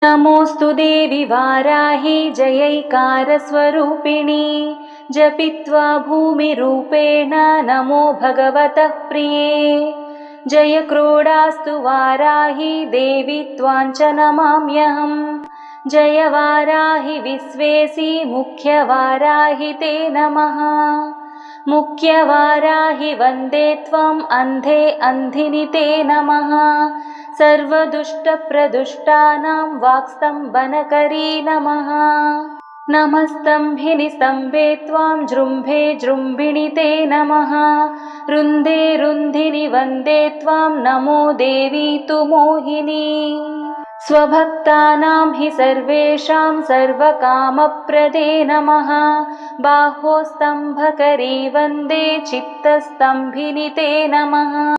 नमोऽस्तु देवि वाराहि जयैकारस्वरूपिणि जपित्वा भूमिरूपेण नमो भगवतः प्रिये। जय क्रोडास्तु वाराहि देवि त्वाञ्च नमाम्यहम्। जय वाराहि विश्वेसि मुख्यवाराहि ते नमः। मुख्यवाराहि वन्दे त्वम् अन्धे अन्धिनि ते नमः। सर्वदुष्टप्रदुष्टानां वाक्स्तम्भनकरी नमः। नमस्तम्भिनि स्तम्भे त्वां जृम्भे जृम्भिणि ते नमः। रुन्धे रुन्धिनि वन्दे त्वां नमो देवी तु मोहिनी। स्वभक्तानां हि सर्वेषां सर्वकामप्रदे नमः। बाहोस्तम्भकरी वन्दे चित्तस्तम्भिनि ते नमः।